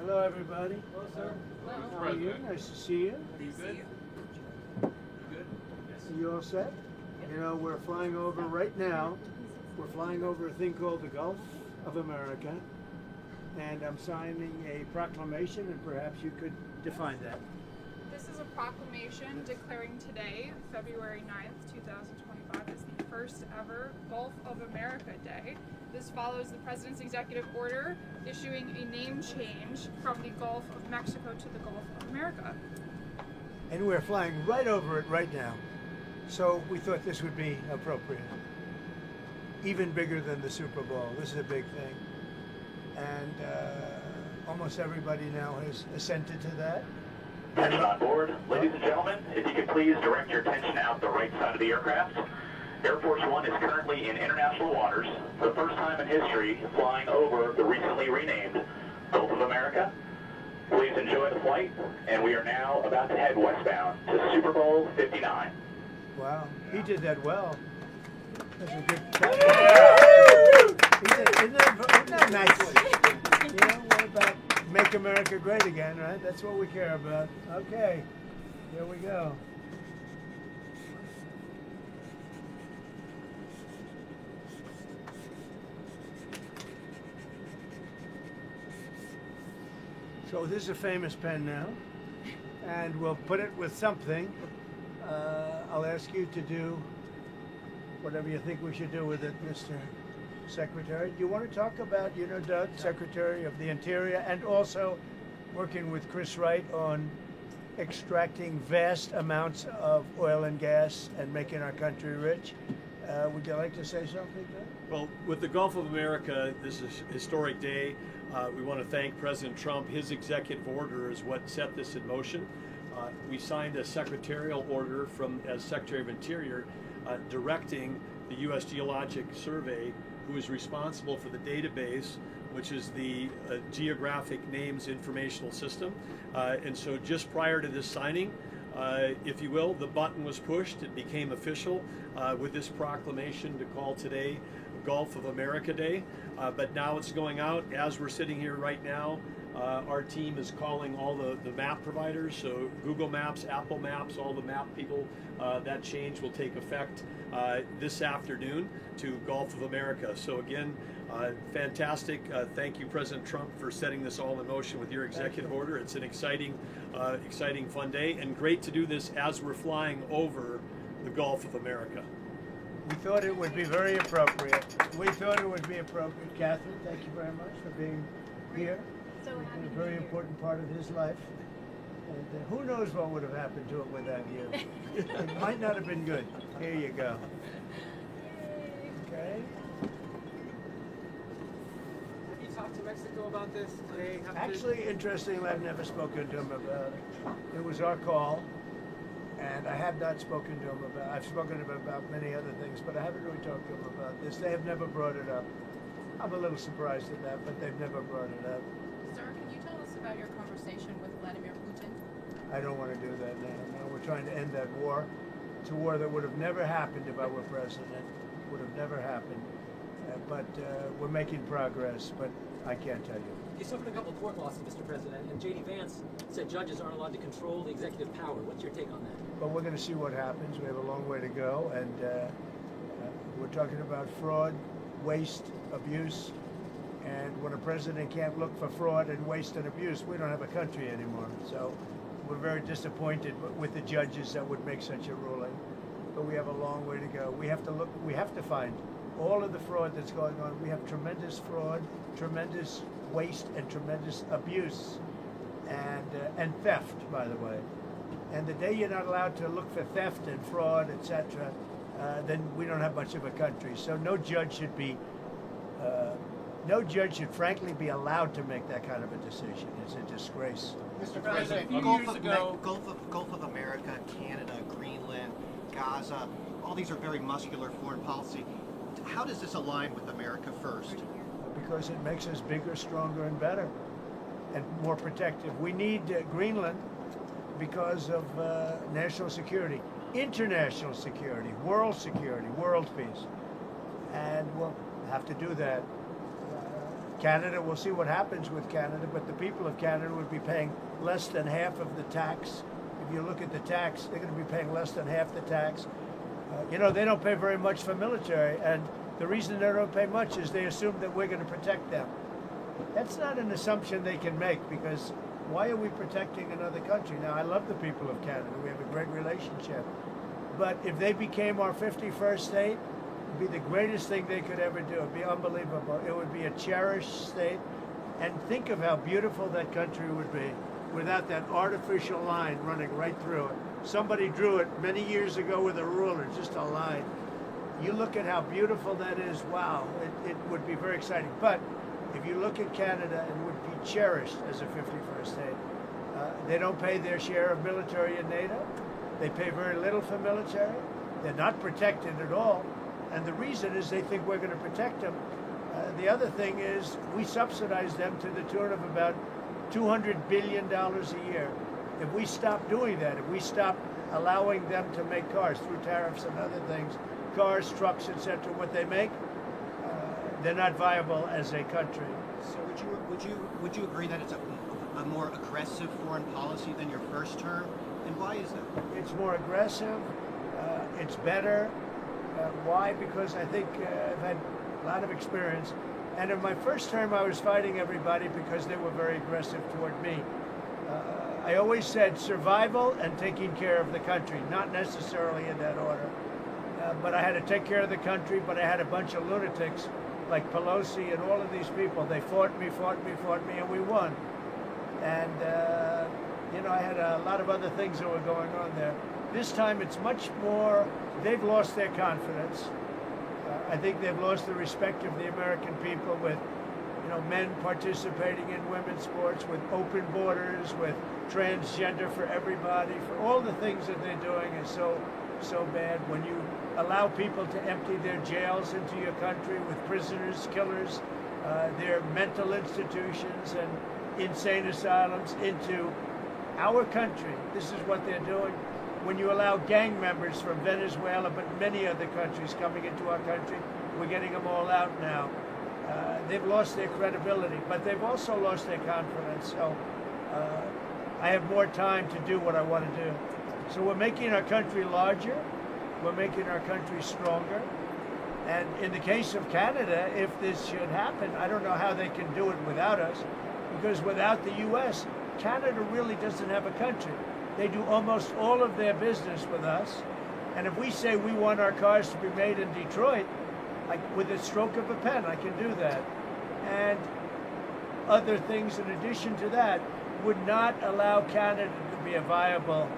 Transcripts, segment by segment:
Hello, everybody. Hello, sir. How are you? Nice to see you. Are you good? Good? Yes. Are you all set? You know, we're flying over right now. We're flying over a thing called the Gulf of America, and I'm signing a proclamation, and perhaps you could define that. This is a proclamation declaring today, February 9th, 2025, as the first ever Gulf of America Day. This follows the President's executive order issuing a name change from the Gulf of Mexico to the Gulf of America. And we're flying right over it right now. So we thought this would be appropriate. Even bigger than the Super Bowl. This is a big thing. And almost everybody now has assented to that. Attention on board. Ladies and gentlemen, if you could please direct your attention out the right side of the aircraft. Air Force One is currently in international waters, for the first time in history, flying over the recently renamed Gulf of America. Please enjoy the flight, and we are now about to head westbound to Super Bowl 59. Wow, he did that well. That's a good Isn't that nice? You know, what about make America great again, right? That's what we care about. Okay, here we go. So this is a famous pen now, and we'll put it with something. I'll ask you to do whatever you think we should do with it, Mr. Secretary. Do you want to talk about, you know, Doug, Secretary of the Interior, and also working with Chris Wright on extracting vast amounts of oil and gas and making our country rich? Would you like to say something, Doug? Well, with the Gulf of America, this is a historic day. We want to thank President Trump. His executive order is what set this in motion. We signed a secretarial order as Secretary of Interior directing the U.S. Geologic Survey, who is responsible for the database, which is the Geographic Names Informational System. And so just prior to this signing, if you will, the button was pushed. It became official with this proclamation to call today Gulf of America Day. But now it's going out. As we're sitting here right now, our team is calling all the map providers, so Google Maps, Apple Maps, all the map people. That change will take effect this afternoon to Gulf of America. So again, fantastic. Thank you, President Trump, for setting this all in motion with your executive order. It's an exciting, fun day, and great to do this as we're flying over the Gulf of America. We thought it would be very appropriate. Catherine, thank you very much for being here. So It's happy been a to very be here. important part of his life. And who knows what would have happened to it without you? It might not have been good. Here you go. Okay. Have you talked to Mexico about this? Do they have Actually, interestingly, I've never spoken to him about it. It was our call, and I have not spoken to him about. I've spoken to him about many other things, but I haven't really talked to him about this. They have never brought it up. I'm a little surprised at that, but they've never brought it up. Sir, can you tell us about your conversation with Vladimir Putin? I don't want to do that now. No, we're trying to end that war. It's a war that would have never happened if I were president. Would have never happened. But we're making progress, but I can't tell you. You suffered a couple of court losses, Mr. President, and J.D. Vance said judges aren't allowed to control the executive power. What's your take on that? But we're going to see what happens. We have a long way to go, and we're talking about fraud, waste, abuse, and when a president can't look for fraud and waste and abuse, we don't have a country anymore. So we're very disappointed with the judges that would make such a ruling, but we have a long way to go. We have to find all of the fraud that's going on. We have tremendous fraud, tremendous waste, and tremendous abuse, and theft, by the way. And the day you're not allowed to look for theft and fraud, etc., then we don't have much of a country. So no judge should frankly be allowed to make that kind of a decision. It's a disgrace. Mr. President, Gulf of America, Canada, Greenland, Gaza, all these are very muscular foreign policy. How does this align with America First? Because it makes us bigger, stronger, and better, and more protective. We need Greenland because of national security, international security, world peace. And we'll have to do that. Canada, we'll see what happens with Canada, but the people of Canada would be paying less than half of the tax. If you look at the tax, they're going to be paying less than half the tax. You know, they don't pay very much for military, and the reason they don't pay much is they assume that we're going to protect them. That's not an assumption they can make, because why are we protecting another country? Now, I love the people of Canada. We have a great relationship. But if they became our 51st state, it would be the greatest thing they could ever do. It would be unbelievable. It would be a cherished state. And think of how beautiful that country would be without that artificial line running right through it. Somebody drew it many years ago with a ruler, just a line. You look at how beautiful that is, wow, it would be very exciting. But if you look at Canada, it would be cherished as a 51st state. They don't pay their share of military in NATO. They pay very little for military. They're not protected at all. And the reason is they think we're going to protect them. The other thing is we subsidize them to the tune of about $200 billion a year. If we stop doing that, if we stop allowing them to make cars through tariffs and other things, cars, trucks, etc., what they make, they're not viable as a country. So would you agree that it's a more aggressive foreign policy than your first term? And why is that? It's more aggressive. It's better. Why? Because I think I've had a lot of experience. And in my first term, I was fighting everybody because they were very aggressive toward me. I always said survival and taking care of the country, not necessarily in that order. But I had to take care of the country, but I had a bunch of lunatics like Pelosi and all of these people. They fought me, and we won. And, you know, I had a lot of other things that were going on there. This time it's much more, they've lost their confidence. I think they've lost the respect of the American people with, you know, men participating in women's sports, with open borders, with transgender for everybody, for all the things that they're doing is so bad. When you allow people to empty their jails into your country with prisoners, killers, their mental institutions and insane asylums into our country, this is what they're doing. When you allow gang members from Venezuela, but many other countries coming into our country, we're getting them all out now. They've lost their credibility, but they've also lost their confidence. So I have more time to do what I want to do. So we're making our country larger. We're making our country stronger. And in the case of Canada, if this should happen, I don't know how they can do it without us, because without the U.S., Canada really doesn't have a country. They do almost all of their business with us. And if we say we want our cars to be made in Detroit, with a stroke of a pen, I can do that. And other things in addition to that would not allow Canada to be a viable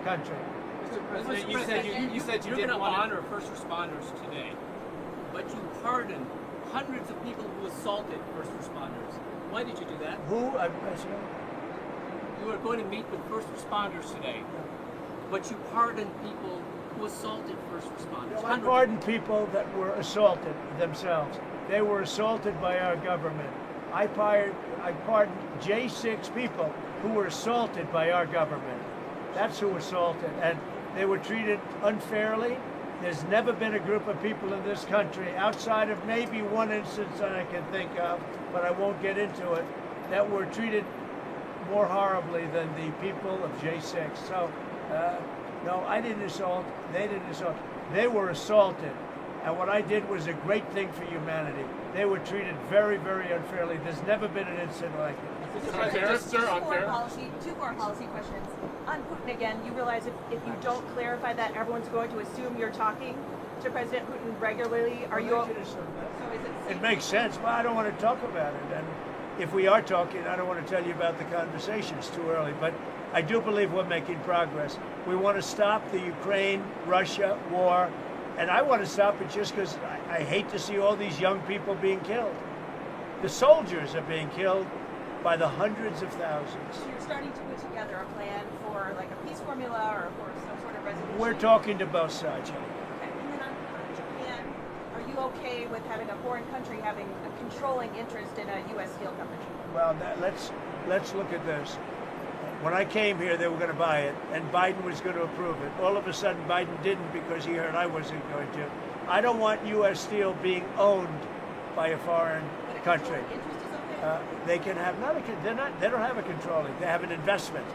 country. Mr. President, you said you You're didn't going to want honor first responders today, but you pardoned hundreds of people who assaulted first responders. Why did you do that? Who? You were going to meet with first responders today, but you pardoned people who assaulted first responders. I pardoned people that were assaulted themselves. They were assaulted by our government. I pardoned J6 people who were assaulted by our government. That's who assaulted, and they were treated unfairly. There's never been a group of people in this country, outside of maybe one instance that I can think of, but I won't get into it, that were treated more horribly than the people of J6. So, no, I didn't assault. They didn't assault. They were assaulted. And what I did was a great thing for humanity. They were treated very, very unfairly. There's never been an incident like it. Two more policy questions. On Putin again, you realize if you don't clarify that, everyone's going to assume you're talking to President Putin regularly. Are you? So is it? It makes sense. Well, I don't want to talk about it. And if we are talking, I don't want to tell you about the conversation. It's too early. But I do believe we're making progress. We want to stop the Ukraine-Russia war. And I want to stop it just because I hate to see all these young people being killed. The soldiers are being killed by the hundreds of thousands. So you're starting to put together a plan for like a peace formula or for some sort of resolution? We're talking to both sides. Okay. And then on Japan, are you okay with having a foreign country having a controlling interest in a U.S. steel company? Well, let's look at this. When I came here, they were going to buy it, and Biden was going to approve it. All of a sudden, Biden didn't because he heard I wasn't going to. I don't want U.S. steel being owned by a foreign country. Interest is they can have they don't have a controlling. They have an investment.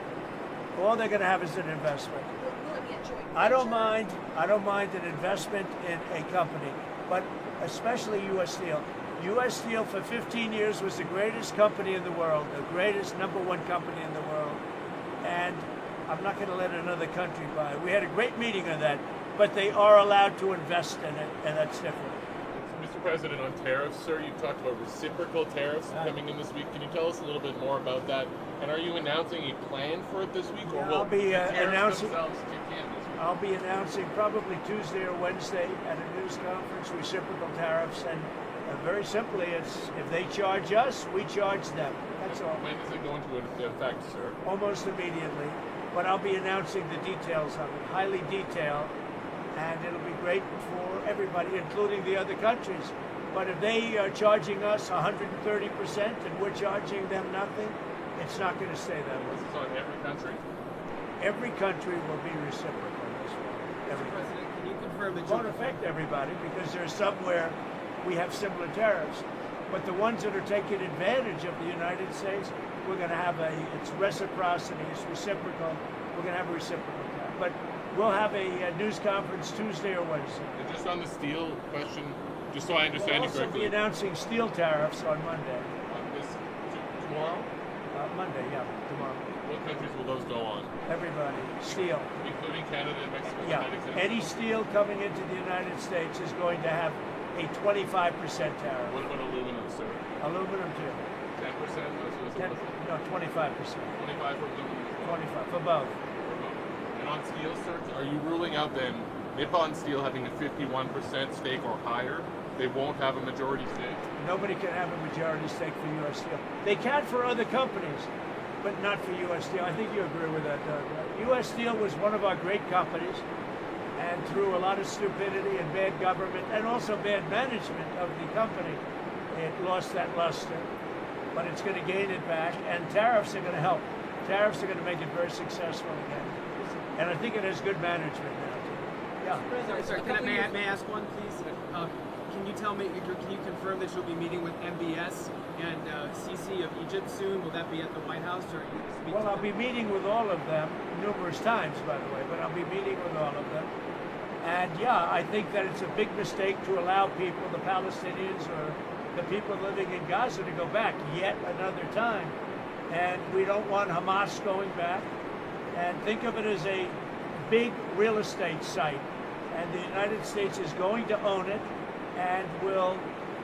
All they're going to have is an investment. Will it be a joint I don't venture? mind an investment in a company, but especially U.S. Steel. U.S. Steel for 15 years was the greatest company in the world, the greatest #1 company in the world, and I'm not going to let another country buy it. We had a great meeting on that, but they are allowed to invest in it, and that's different. Mr. President, on tariffs, sir, you talked about reciprocal tariffs coming in this week. Can you tell us a little bit more about that? And are you announcing a plan for it this week, or will I'll be the tariffs announcing. themselves kick in this week? I'll be announcing probably Tuesday or Wednesday at a news conference reciprocal tariffs, and very simply, it's if they charge us, we charge them. That's all. When is it going to affect, sir? Almost immediately, but I'll be announcing the details of it, highly detailed, and it'll be great for everybody, including the other countries. But if they are charging us 130% and we're charging them nothing, it's not going to stay that way. This is on every country? Every country will be reciprocal this way. Every Mr. President, can you confirm that It won't affect everybody because there's somewhere we have similar tariffs. But the ones that are taking advantage of the United States, we're going to have it's reciprocity, it's reciprocal. We're going to have a reciprocal tariff. But we'll have a news conference Tuesday or Wednesday. And just on the steel question, just so I understand We'll you also be correctly. announcing steel tariffs on Monday. Tomorrow? Monday, yeah, tomorrow. What countries will those go on? Everybody, steel. Including Canada and Mexico? Yeah, United States? any steel coming into the United States is going to have a 25% tariff. What about aluminum, sir? Aluminum too. 10%? No, 25%. 25 for aluminum? 25 for both. And on steel, sir, are you ruling out then Nippon Steel having a 51% stake or higher? They won't have a majority stake? Nobody can have a majority stake for U.S. Steel. They can for other companies, but not for U.S. Steel. I think you agree with that, Doug. U.S. Steel was one of our great companies, and through a lot of stupidity and bad government and also bad management of the company, it lost that luster. But it's going to gain it back, and tariffs are going to help. Tariffs are going to make it very successful again. And I think it has good management now, too. Yeah. Sorry, may I ask one, please? Can you tell me, can you confirm that you'll be meeting with MBS and Sisi of Egypt soon? Will that be at the White House, or are you going to speak Well, to I'll them? be meeting with all of them numerous times, by the way, but I'll be meeting with all of them. And yeah, I think that it's a big mistake to allow people, the Palestinians or the people living in Gaza, to go back yet another time. And we don't want Hamas going back. And think of it as a big real estate site. And the United States is going to own it and will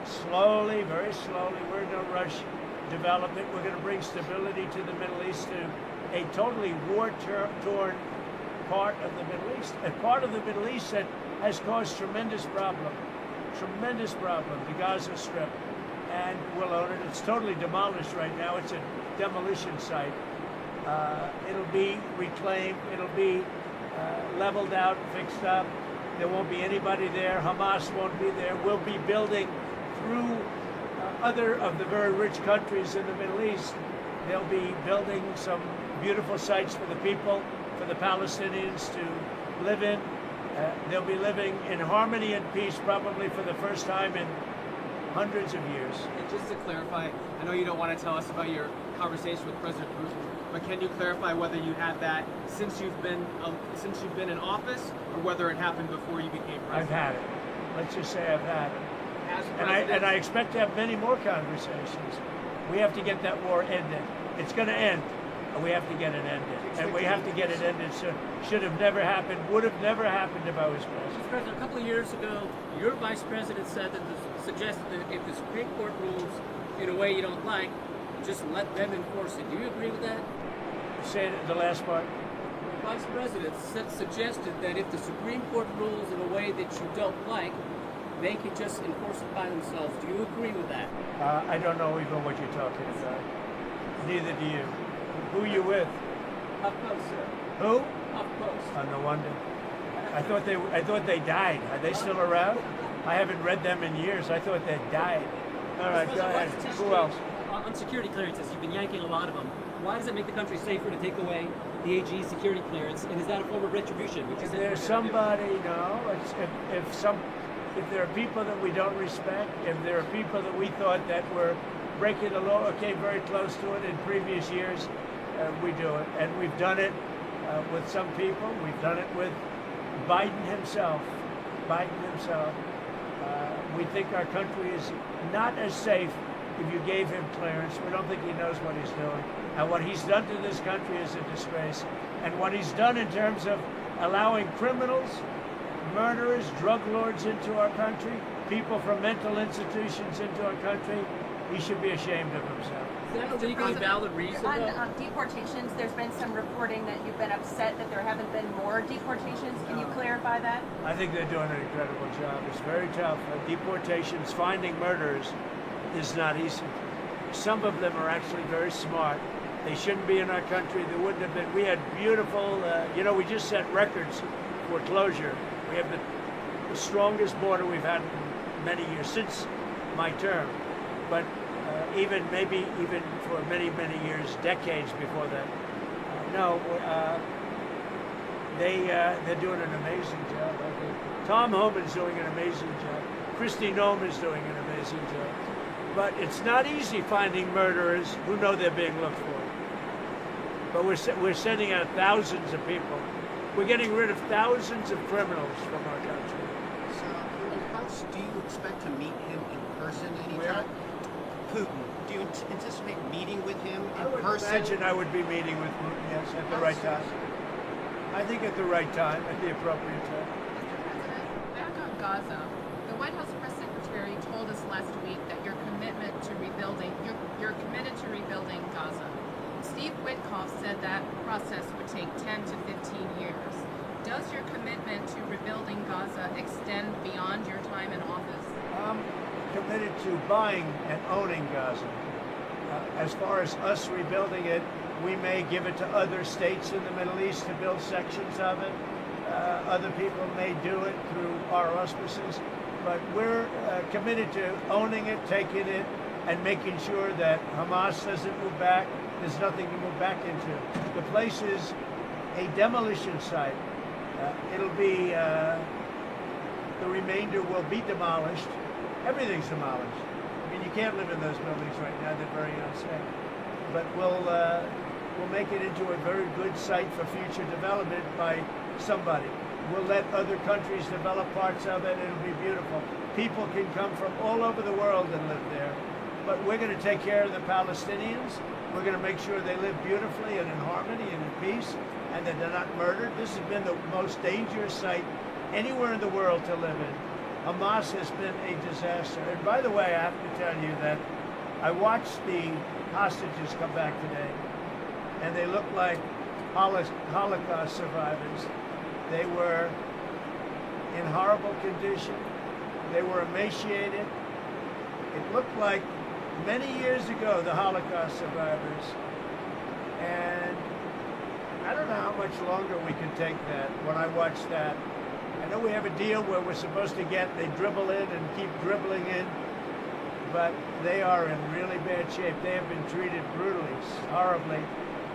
slowly, very slowly, we're in no rush, develop it. We're going to bring stability to the Middle East, to a totally war-torn part of the Middle East. A part of the Middle East that has caused tremendous problem, the Gaza Strip. And we'll own it. It's totally demolished right now. It's a demolition site. It'll be reclaimed. It'll be leveled out, fixed up. There won't be anybody there. Hamas won't be there. We'll be building through other of the very rich countries in the Middle East. They'll be building some beautiful sites for the people, for the Palestinians to live in. They'll be living in harmony and peace probably for the first time in hundreds of years. And just to clarify, I know you don't want to tell us about your conversation with President Putin, but can you clarify whether you had that since you've been in office, or whether it happened before you became president? I've had it. Let's just say I've had it. As And president, I expect to have many more conversations. We have to get that war ended. It's going to end, and we have to get it ended. And we have to get it ended soon. Should have never happened, would have never happened if I was president. Mr. President, a couple of years ago, your vice president suggested that if the Supreme Court rules in a way you don't like, just let them enforce it. Do you agree with that? Say it, the last part. The vice president suggested that if the Supreme Court rules in a way that you don't like, they can just enforce it by themselves. Do you agree with that? I don't know even what you're talking about. Neither do you. Who are you with? HuffPost, sir. Who? HuffPost. Oh, no wonder. I thought they died. Are they still around? I haven't read them in years. I thought they died. All right, go ahead. Who else? On security clearances, you've been yanking a lot of them. Why does it make the country safer to take away the AG's security clearance? And is that a form of retribution? Which is If there's somebody, no. If there are people that we don't respect, if there are people that we thought that were breaking the law or came very close to it in previous years, we do it. And we've done it with some people. We've done it with Biden himself. We think our country is not as safe if you gave him clearance. We don't think he knows what he's doing. And what he's done to this country is a disgrace. And what he's done in terms of allowing criminals, murderers, drug lords into our country, people from mental institutions into our country, he should be ashamed of himself. Is that a legally valid reason? On deportations, there's been some reporting that you've been upset that there haven't been more deportations. Can you clarify that? I think they're doing an incredible job. It's very tough. Deportations, finding murderers is not easy. Some of them are actually very smart. They shouldn't be in our country. They wouldn't have been. We had beautiful, we just set records for closure. We have the strongest border we've had in many years, since my term. But even for many, many years, decades before that. They're doing an amazing job. I think Tom Homan's doing an amazing job. Kristi Noem is doing an amazing job. But it's not easy finding murderers who know they're being looked for. But we're sending out thousands of people. We're getting rid of thousands of criminals from our country. So, do you expect to meet him in person anytime? Putin. Do you anticipate meeting with him in person? I imagine I would be meeting with Putin, yes, at the right time. I think at the right time, at the appropriate time. Back on Gaza, the White House press secretary told us last week that you're committed to rebuilding Gaza. Steve Witkoff said that process would take 10 to 15 years. Does your commitment to rebuilding Gaza extend beyond your time in office? I'm committed to buying and owning Gaza. As far as us rebuilding it, we may give it to other states in the Middle East to build sections of it. Other people may do it through our auspices. But we're committed to owning it, taking it, and making sure that Hamas doesn't move back. There's nothing to move back into. The place is a demolition site. It'll be, the remainder will be demolished. Everything's demolished. I mean, you can't live in those buildings right now. They're very unsafe. But we'll make it into a very good site for future development by somebody. We'll let other countries develop parts of it. It'll be beautiful. People can come from all over the world and live there. But we're going to take care of the Palestinians. We're going to make sure they live beautifully and in harmony and in peace, and that they're not murdered. This has been the most dangerous site anywhere in the world to live in. Hamas has been a disaster. And by the way, I have to tell you that I watched the hostages come back today, and they look like Holocaust survivors. They were in horrible condition. They were emaciated. It looked like many years ago, the Holocaust survivors. And I don't know how much longer we can take that. When I watch that, I know we have a deal where we're supposed to they dribble in and keep dribbling in, but they are in really bad shape. They have been treated brutally, horribly.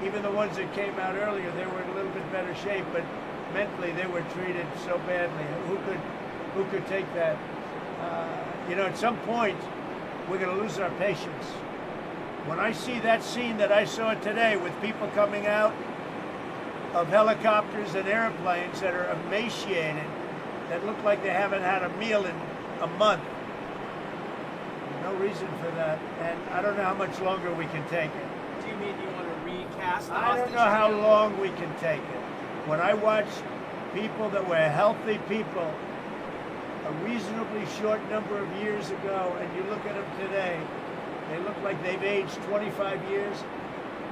Even the ones that came out earlier, they were in a little bit better shape, but mentally they were treated so badly. Who could take that? At some point, we're going to lose our patience. When I see that scene that I saw today with people coming out of helicopters and airplanes that are emaciated, that look like they haven't had a meal in a month, no reason for that. And I don't know how much longer we can take it. Do you mean you want to recast the I don't hostage know how deal? long we can take it. When I watch people that were healthy people a reasonably short number of years ago, and you look at them today, they look like they've aged 25 years.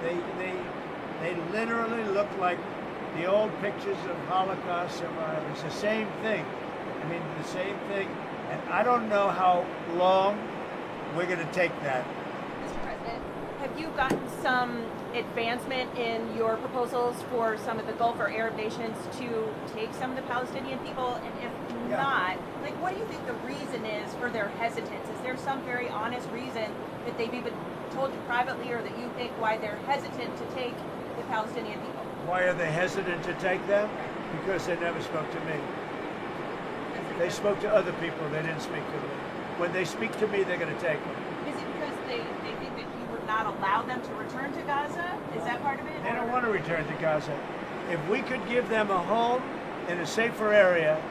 They literally look like the old pictures of Holocaust survivors. The same thing. I mean, the same thing. And I don't know how long we're going to take that. Mr. President, have you gotten some advancement in your proposals for some of the Gulf or Arab nations to take some of the Palestinian people? And if not, what do you think the reason is for their hesitance? Is there some very honest reason that they've even told you privately, or that you think why they're hesitant to take the Palestinian people? Why are they hesitant to take them? Because they never spoke to me. They spoke to other people. They didn't speak to me. When they speak to me, they're going to take them. Is it because they not allow them to return to Gaza? Is that part of it? They don't want to return to Gaza. If we could give them a home in a safer area,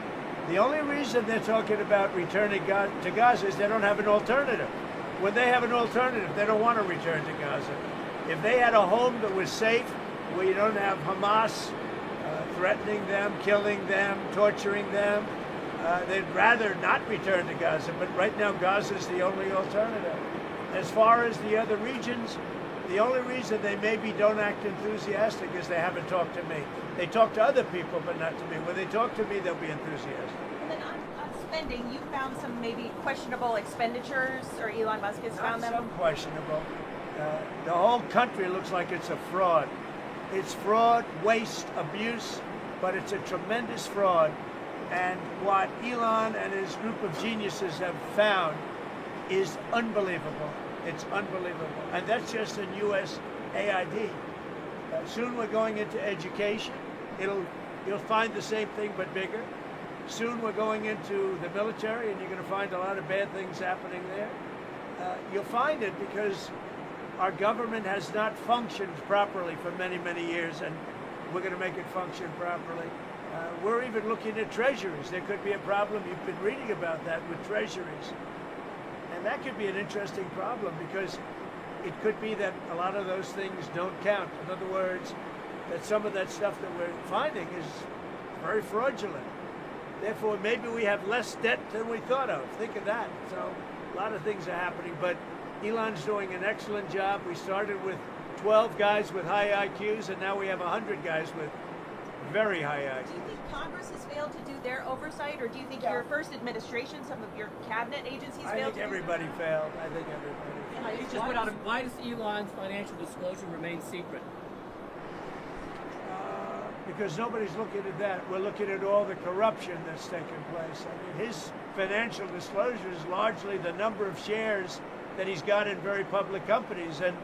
the only reason they're talking about returning to Gaza is they don't have an alternative. When they have an alternative, they don't want to return to Gaza. If they had a home that was safe, where you don't have Hamas threatening them, killing them, torturing them, they'd rather not return to Gaza. But right now, Gaza is the only alternative. As far as the other regions, the only reason they maybe don't act enthusiastic is they haven't talked to me. They talk to other people, but not to me. When they talk to me, they'll be enthusiastic. And then on spending, you found some maybe questionable expenditures, or Elon Musk has found them? Some questionable. The whole country looks like it's a fraud. It's fraud, waste, abuse, but it's a tremendous fraud. And what Elon and his group of geniuses have found is unbelievable. It's unbelievable. And that's just in US AID. Soon we're going into education. You'll find the same thing but bigger. Soon we're going into the military, and you're going to find a lot of bad things happening there. You'll find it because our government has not functioned properly for many, many years, and we're going to make it function properly. We're even looking at treasuries. There could be a problem. You've been reading about that with treasuries. And that could be an interesting problem because it could be that a lot of those things don't count. In other words, that some of that stuff that we're finding is very fraudulent. Therefore, maybe we have less debt than we thought of. Think of that. So a lot of things are happening, but Elon's doing an excellent job. We started with 12 guys with high IQs, and now we have 100 guys with very high IQs. Do you think Congress has failed to do their oversight, or do you think your first administration, some of your cabinet agencies failed to do I think everybody failed. I think everybody failed. You just put out why does Elon's financial disclosure remain secret? Because nobody's looking at that. We're looking at all the corruption that's taken place. I mean, his financial disclosure is largely the number of shares that he's got in very public companies, and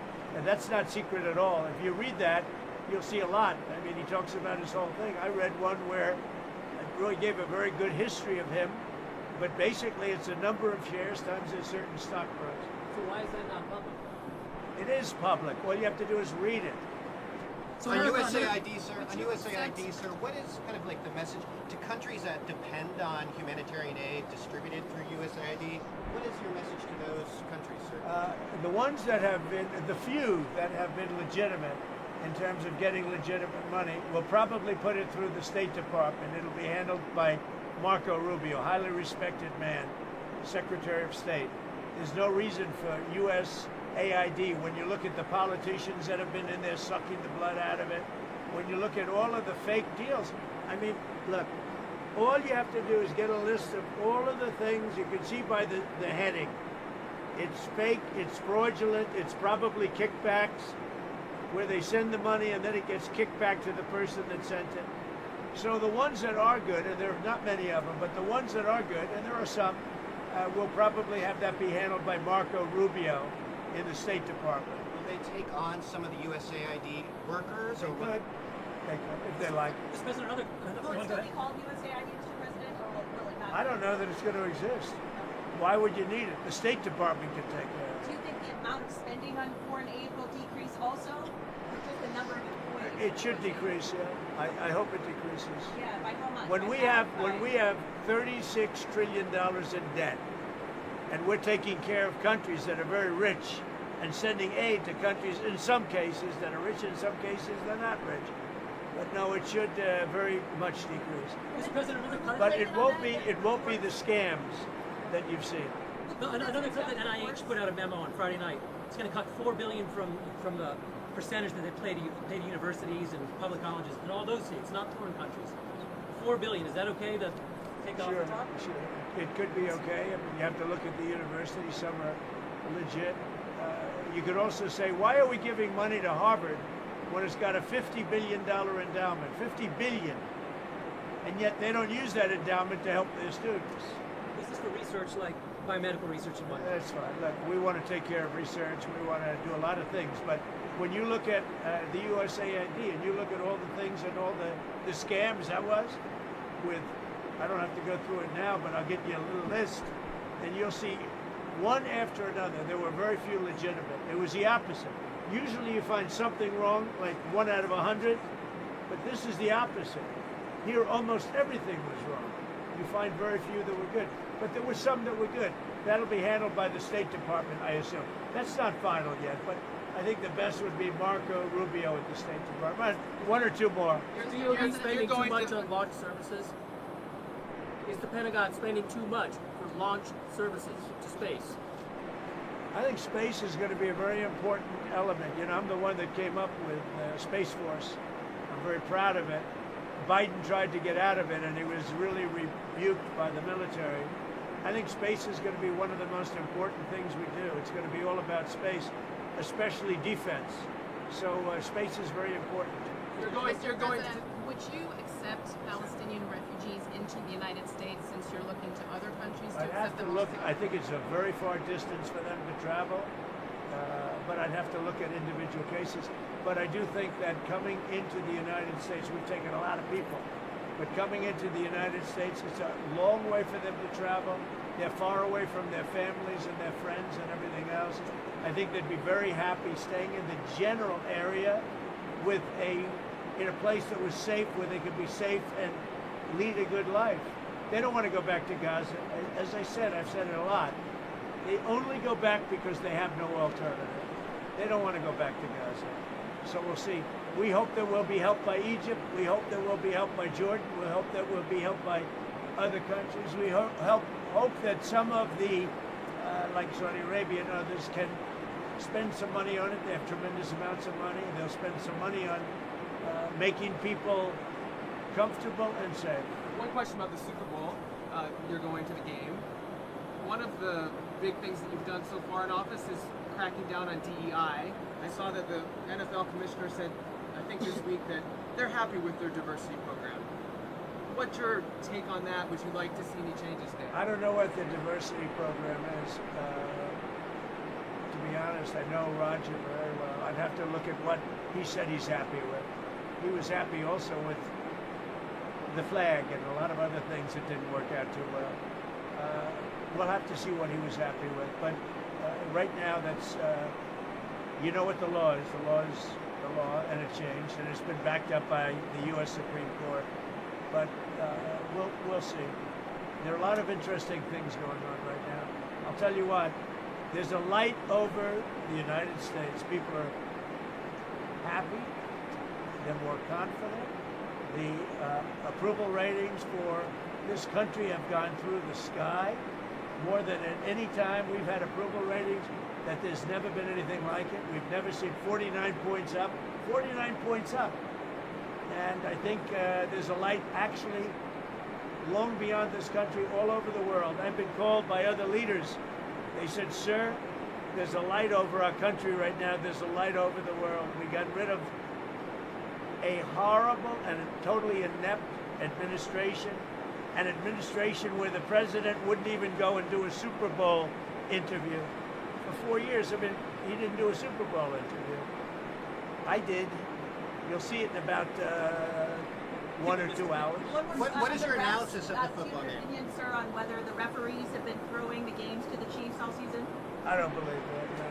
that's not secret at all. If you read that, you'll see a lot. I mean, he talks about his whole thing. I read one where it really gave a very good history of him, but basically it's a number of shares times a certain stock price. So why is that not public? It is public. All you have to do is read it. So on USAID, sir, what is kind of like the message to countries that depend on humanitarian aid distributed through USAID? What is your message to those countries, sir? The ones that have been, the few that have been legitimate in terms of getting legitimate money, will probably put it through the State Department. It'll be handled by Marco Rubio, highly respected man, Secretary of State. There's no reason for USAID, when you look at the politicians that have been in there sucking the blood out of it, when you look at all of the fake deals, I mean, look, all you have to do is get a list of all of the things you can see by the heading. It's fake, it's fraudulent, it's probably kickbacks, where they send the money and then it gets kicked back to the person that sent it. So the ones that are good, and there are not many of them, but the ones that are good, and there are some, will probably have that be handled by Marco Rubio in the State Department. Will they take on some of the USAID workers? They could, if they like. Mr. President, another Will it still be called USAID, Mr. President, or will it not? I don't know that it's going to exist. Why would you need it? The State Department can take care of it. Do you think the amount of spending on foreign aid will decrease also? Or just the number of employees? It should decrease, yeah. I hope it decreases. Yeah, by how much? When we have $36 trillion in debt, and we're taking care of countries that are very rich and sending aid to countries in some cases that are rich, in some cases they're not rich. But no, it should very much decrease. Mr. President, another clip. But it won't be the scams that you've seen. Another clip that NIH put out a memo on Friday night. It's going to cut $4 billion from the percentage that they pay to universities and public colleges and all those states, not foreign countries. $4 billion. Is that okay to take off the top? Sure. It could be okay. I mean, you have to look at the universities. Some are legit. You could also say, why are we giving money to Harvard when it's got a $50 billion endowment? $50 billion. And yet they don't use that endowment to help their students. This is for research like biomedical research and whatnot. That's fine. Look, we want to take care of research. We want to do a lot of things. But when you look at the USAID and you look at all the things and all the scams that was with, I don't have to go through it now, but I'll get you a little list, and you'll see one after another. There were very few legitimate. It was the opposite. Usually you find something wrong, like 1 out of 100, but this is the opposite. Here, almost everything was wrong. You find very few that were good, but there were some that were good. That'll be handled by the State Department, I assume. That's not final yet, but I think the best would be Marco Rubio at the State Department. 1 or 2 more. Do you agree spending too much on launch services? Is the Pentagon spending too much for launch services to space? I think space is going to be a very important element. You know, I'm the one that came up with Space Force. I'm very proud of it. Biden tried to get out of it, and he was really rebuked by the military. I think space is going to be one of the most important things we do. It's going to be all about space, especially defense. So space is very important. Mr. President, would you accept Palestinian refugees into the United States since you're looking to other countries to I'd have accept to them look. also? I think it's a very far distance for them to travel, but I'd have to look at individual cases. But I do think that coming into the United States, we've taken a lot of people, but coming into the United States, it's a long way for them to travel. They're far away from their families and their friends and everything else. I think they'd be very happy staying in the general area with in a place that was safe, where they could be safe and lead a good life. They don't want to go back to Gaza. As I said, I've said it a lot. They only go back because they have no alternative. They don't want to go back to Gaza. So we'll see. We hope that we'll be helped by Egypt. We hope that we'll be helped by Jordan. We hope that we'll be helped by other countries. We hope that some of the, like Saudi Arabia and others, can spend some money on it. They have tremendous amounts of money. They'll spend some money on making people comfortable and safe. One question about the Super Bowl. You're going to the game. One of the big things that you've done so far in office is cracking down on DEI. I saw that the NFL commissioner said, I think this week, that they're happy with their diversity program. What's your take on that? Would you like to see any changes there? I don't know what the diversity program is. To be honest, I know Roger very well. I'd have to look at what he said he's happy with. He was happy also with the flag and a lot of other things that didn't work out too well. We'll have to see what he was happy with. But right now, that's, you know what the law is. The law is the law, and it changed, and it's been backed up by the U.S. Supreme Court. But we'll see. There are a lot of interesting things going on right now. I'll tell you what, there's a light over the United States. People are happy. They're more confident. The approval ratings for this country have gone through the sky. More than at any time we've had approval ratings that there's never been anything like it. We've never seen 49 points up. 49 points up. And I think there's a light actually long beyond this country, all over the world. I've been called by other leaders. They said, sir, there's a light over our country right now. There's a light over the world. We got rid of a horrible and totally inept administration, an administration where the president wouldn't even go and do a Super Bowl interview. For 4 years, he didn't do a Super Bowl interview. I did. You'll see it in about 1 or 2 hours. What is your analysis of the football your game? opinion, sir, on whether the referees have been throwing the games to the Chiefs all season? I don't believe that. No.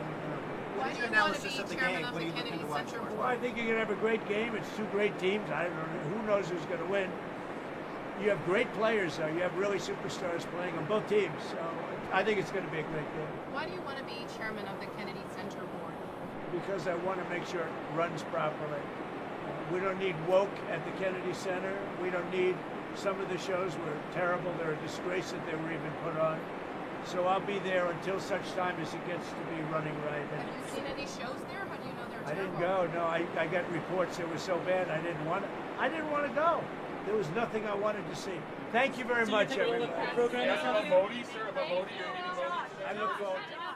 What is your analysis of the game? What are you looking to watch for? Well, I think you're going to have a great game. It's 2 great teams. I don't know. Who knows who's going to win? You have great players, though. You have really superstars playing on both teams. So I think it's going to be a great game. Why do you want to be chairman of the Kennedy Center Board? Because I want to make sure it runs properly. We don't need woke at the Kennedy Center. We don't need, some of the shows were terrible. They're a disgrace that they were even put on. So I'll be there until such time as it gets to be running right. Have you seen any shows there? How do you know they're I terrible? didn't go. No, I got reports it was so bad I didn't want to go. There was nothing I wanted to see. Thank you very much, everybody. About Modi, sir? About Modi, you're meeting Modi? I look forward to it.